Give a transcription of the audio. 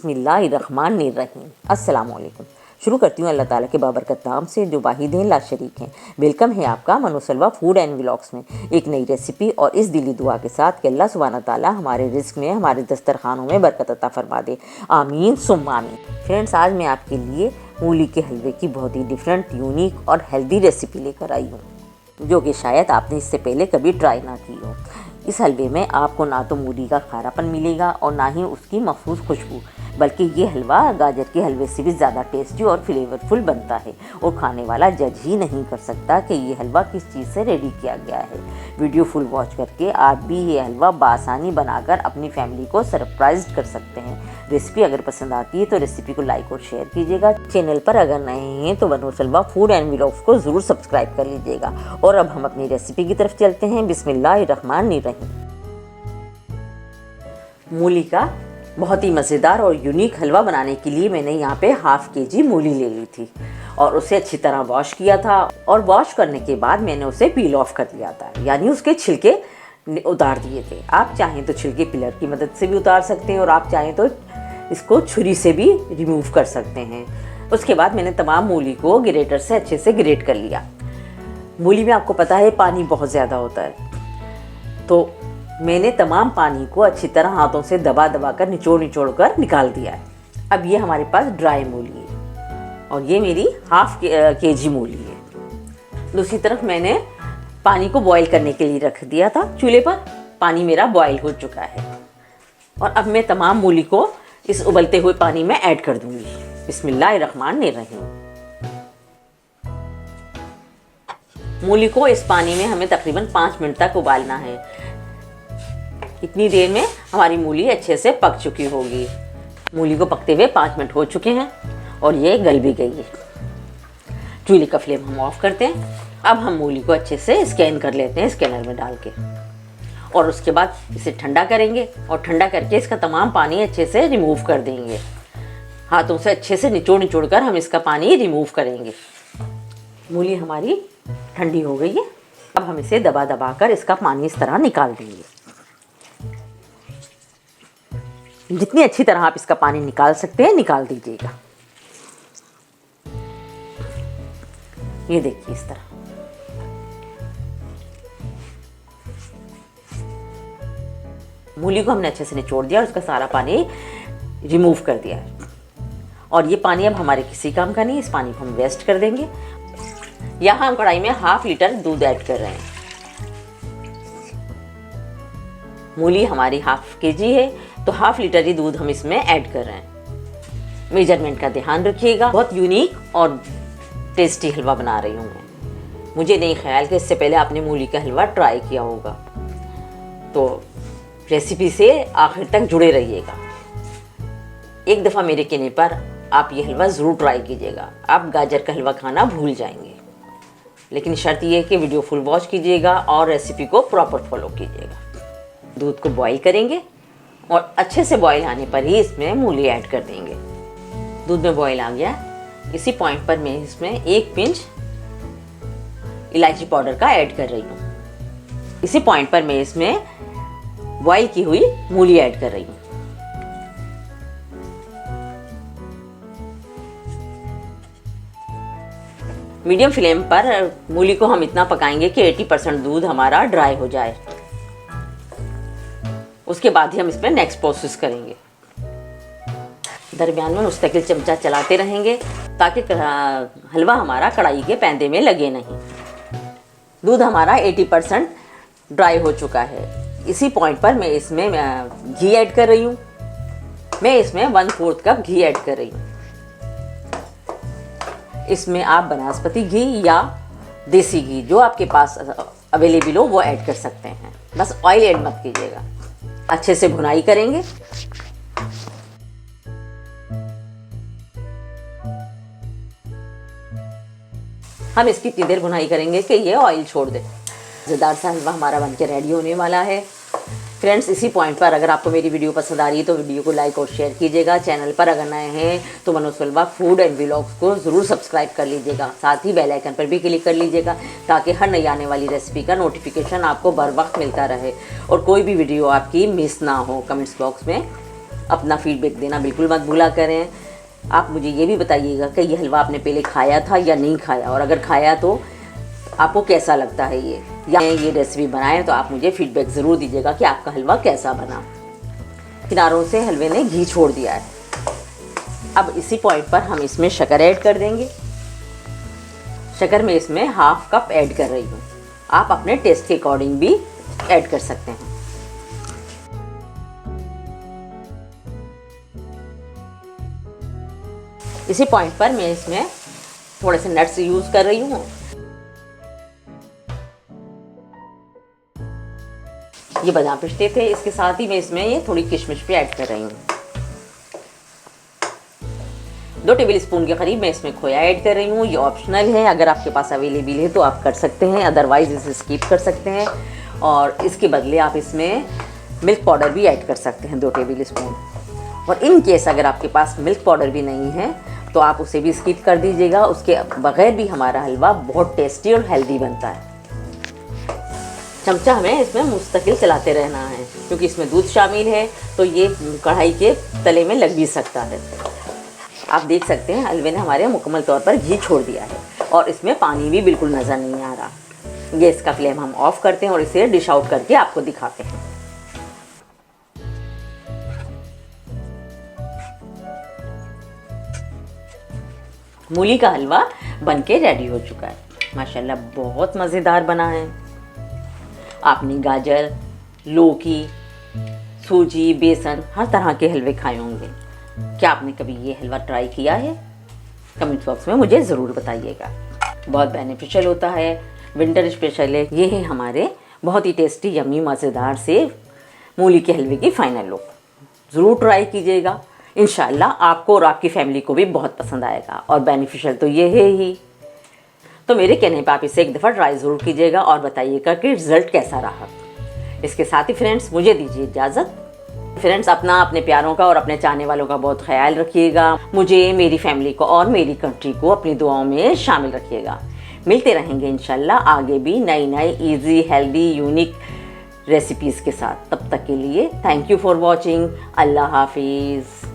बिस्मिल्लाहिर्रहमानिर्रहीम। अस्सलाम वालेकुम। शुरू करती हूँ अल्लाह ताला के बाबरकत नाम से जो वाहिद हैं ला शरीक हैं। वेलकम है आपका मनोसलवा फूड एंड व्लॉग्स में एक नई रेसिपी और इस दिली दुआ के साथ कि अल्लाह सुब्हाना ताला हमारे रिस्क में, हमारे दस्तरखानों में बरकत अता फरमा दे। आमीन सुम्मा आमीन। फ्रेंड्स, आज मैं आपके लिए मूली के हलवे की बहुत ही डिफरेंट, यूनिक और हेल्दी रेसिपी लेकर आई हूँ जो कि शायद आपने इससे पहले कभी ट्राई ना की हो। इस हलवे में आपको ना तो मूली का खारापन मिलेगा और ना ही उसकी मखसूस खुशबू, बल्कि ये हलवा गाजर के हलवे से भी ज़्यादा टेस्टी और फ्लेवरफुल बनता है और खाने वाला जज ही नहीं कर सकता कि ये हलवा किस चीज़ से रेडी किया गया है। वीडियो फुल वॉच करके आप भी ये हलवा बआसानी बनाकर अपनी फैमिली को सरप्राइज कर सकते हैं। रेसिपी अगर पसंद आती है तो रेसिपी को लाइक और शेयर कीजिएगा। चैनल पर अगर नए हैं तो मनोसलवा फूड एंड व्लॉग्स को ज़रूर सब्सक्राइब कर लीजिएगा। और अब हम अपनी रेसिपी की तरफ चलते हैं। बिस्मिल्लाहिर्रहमानिर्रहीम। मूली का बहुत ही मज़ेदार और यूनिक हलवा बनाने के लिए मैंने यहाँ पे ½ kg मूली ले ली थी और उसे अच्छी तरह वॉश किया था। और वॉश करने के बाद मैंने उसे पील ऑफ कर लिया था, यानी उसके छिलके उतार दिए थे। आप चाहें तो छिलके पिलर की मदद से भी उतार सकते हैं और आप चाहें तो इसको छुरी से भी रिमूव कर सकते हैं। उसके बाद मैंने तमाम मूली को ग्रेटर से अच्छे से ग्रेट कर लिया। मूली में आपको पता है पानी बहुत ज़्यादा होता है, तो मैंने तमाम पानी को अच्छी तरह हाथों से दबा दबा कर निचोड़ कर निकाल दिया है। अब ये हमारे पास ड्राई मूली है और ये मेरी ½ kg मूली है। दूसरी तरफ मैंने पानी को बॉईल करने के लिए रख दिया था चूल्हे पर। पानी मेरा बॉईल हो चुका है और अब मैं तमाम मूली को इस उबलते हुए पानी में ऐड कर दूंगी। बिस्मिल्लाहिर्रहमानिर्रहीम। मूली को इस पानी में हमें तकरीबन 5 मिनट तक उबालना है। इतनी देर में हमारी मूली अच्छे से पक चुकी होगी। मूली को पकते हुए 5 मिनट हो चुके हैं और ये गल भी गई है। चूल्हे का फ्लेम हम ऑफ करते हैं। अब हम मूली को अच्छे से स्कैन कर लेते हैं स्कैनर में डाल के और उसके बाद इसे ठंडा करेंगे और ठंडा करके इसका तमाम पानी अच्छे से रिमूव कर देंगे। हाथों से अच्छे से निचोड़ कर हम इसका पानी रिमूव करेंगे। मूली हमारी ठंडी हो गई है। अब हम इसे दबा दबा कर इसका पानी इस तरह निकाल देंगे। जितनी अच्छी तरह आप इसका पानी निकाल सकते हैं निकाल दीजिएगा। ये देखिए इस तरह। मूली को हमने अच्छे से निचोड़ दिया और उसका सारा पानी रिमूव कर दिया है और ये पानी अब हमारे किसी काम का नहीं। इस पानी को हम वेस्ट कर देंगे। यहाँ हम कढ़ाई में ½ लीटर दूध ऐड कर रहे हैं। मूली हमारी ½ kg है तो ½ लीटर ही दूध हम इसमें ऐड कर रहे हैं। मेजरमेंट का ध्यान रखिएगा। बहुत यूनिक और टेस्टी हलवा बना रही हूँ मैं। मुझे नहीं ख्याल कि इससे पहले आपने मूली का हलवा ट्राई किया होगा, तो रेसिपी से आखिर तक जुड़े रहिएगा। एक दफ़ा मेरे कहने पर आप ये हलवा ज़रूर ट्राई कीजिएगा। आप गाजर का हलवा खाना भूल जाएंगे, लेकिन शर्त यह है कि वीडियो फुल वॉच कीजिएगा और रेसिपी को प्रॉपर फॉलो कीजिएगा। दूध को बॉईल करेंगे और अच्छे से बॉईल आने पर ही इसमें मूली ऐड कर देंगे। दूध में बॉईल आ गया। इसी पॉइंट पर मैं इसमें 1 पिंच इलायची पाउडर का ऐड कर रही हूँ। इसी पॉइंट पर मैं इसमें बॉईल की हुई मूली ऐड कर रही हूँ। मीडियम फ्लेम पर मूली को हम इतना पकाएंगे कि 80% दूध हमारा ड्राई हो जाए। उसके बाद ही हम इसमें नेक्स्ट प्रोसेस करेंगे। दरमियान में मुस्तकिल चमचा चलाते रहेंगे ताकि हलवा हमारा कढ़ाई के पैंदे में लगे नहीं। दूध हमारा 80% ड्राई हो चुका है। इसी पॉइंट पर मैं इसमें घी ऐड कर रही हूँ। मैं इसमें 1/4 कप घी ऐड कर रही हूँ। इसमें आप बनास्पति घी या देसी घी जो आपके पास अवेलेबल हो वो ऐड कर सकते हैं। बस ऑयल ऐड मत कीजिएगा। अच्छे से भुनाई करेंगे। हम इसकी इतनी देर भुनाई करेंगे कि ये ऑयल छोड़ दे। मज़ेदार सा हलवा हमारा बनके रेडी होने वाला है। फ्रेंड्स, इसी पॉइंट पर अगर आपको मेरी वीडियो पसंद आ रही है तो वीडियो को लाइक और शेयर कीजिएगा। चैनल पर अगर नए हैं तो मनोसलवा फूड एंड व्लॉग्स को ज़रूर सब्सक्राइब कर लीजिएगा। साथ ही बेल आइकन पर भी क्लिक कर लीजिएगा ताकि हर नई आने वाली रेसिपी का नोटिफिकेशन आपको बर वक्त मिलता रहे और कोई भी वीडियो आपकी मिस ना हो। कमेंट्स बॉक्स में अपना फीडबैक देना बिल्कुल मत भूला करें। आप मुझे ये भी बताइएगा कि ये हलवा आपने पहले खाया था या नहीं खाया, और अगर खाया तो आपको कैसा लगता है ये, या ये रेसिपी बनाएं तो आप मुझे फीडबैक ज़रूर दीजिएगा कि आपका हलवा कैसा बना। किनारों से हलवे ने घी छोड़ दिया है। अब इसी पॉइंट पर हम इसमें शक्कर ऐड कर देंगे। शक्कर मैं इसमें हाफ कप ऐड कर रही हूँ। आप अपने टेस्ट के अकॉर्डिंग भी ऐड कर सकते हैं। इसी पॉइंट पर मैं इसमें थोड़े से नट्स यूज़ कर रही हूँ। ये बादाम पिस्ते थे, इसके साथ ही मैं इसमें ये थोड़ी किशमिश भी ऐड कर रही हूँ। 2 टेबलस्पून के करीब मैं इसमें खोया ऐड कर रही हूँ। ये ऑप्शनल है, अगर आपके पास अवेलेबल है तो आप कर सकते हैं, अदरवाइज इसे स्किप कर सकते हैं। और इसके बदले आप इसमें मिल्क पाउडर भी ऐड कर सकते हैं 2 टेबलस्पून। और इन केस अगर आपके पास मिल्क पाउडर भी नहीं है तो आप उसे भी स्किप कर दीजिएगा। उसके बगैर भी हमारा हलवा बहुत टेस्टी और हेल्दी बनता है। चमचा हमें इसमें मुस्तकिल चलाते रहना है, क्योंकि इसमें दूध शामिल है तो ये कढ़ाई के तले में लग भी सकता है। आप देख सकते हैं हलवे ने हमारे मुकम्मल तौर पर घी छोड़ दिया है और इसमें पानी भी बिल्कुल नज़र नहीं आ रहा। गैस का फ्लेम हम ऑफ करते हैं और इसे डिश आउट करके आपको दिखाते हैं। मूली का हलवा बनके रेडी हो चुका है। माशाल्लाह बहुत मज़ेदार बना है। आपने गाजर, लौकी, सूजी, बेसन हर तरह के हलवे खाए होंगे। क्या आपने कभी ये हलवा ट्राई किया है? कमेंट बॉक्स में मुझे ज़रूर बताइएगा। बहुत बेनिफिशियल होता है, विंटर स्पेशल है। ये है हमारे बहुत ही टेस्टी यम्मी मज़ेदार से मूली के हलवे की फाइनल लुक। ज़रूर ट्राई कीजिएगा, इंशाल्लाह आपको और आपकी फैमिली को भी बहुत पसंद आएगा। और बेनिफिशियल तो ये है ही, तो मेरे कहने पर आप इसे एक दफ़ा ट्राई ज़रूर कीजिएगा और बताइएगा कि रिज़ल्ट कैसा रहा। इसके साथ ही फ्रेंड्स मुझे दीजिए इजाज़त। फ्रेंड्स अपना, अपने प्यारों का और अपने चाहने वालों का बहुत ख्याल रखिएगा। मुझे, मेरी फैमिली को और मेरी कंट्री को अपनी दुआओं में शामिल रखिएगा। मिलते रहेंगे इंशाल्लाह आगे भी नई नई ईजी, हेल्दी, यूनिक रेसिपीज़ के साथ। तब तक के लिए थैंक यू फॉर वॉचिंग। अल्लाह हाफिज़।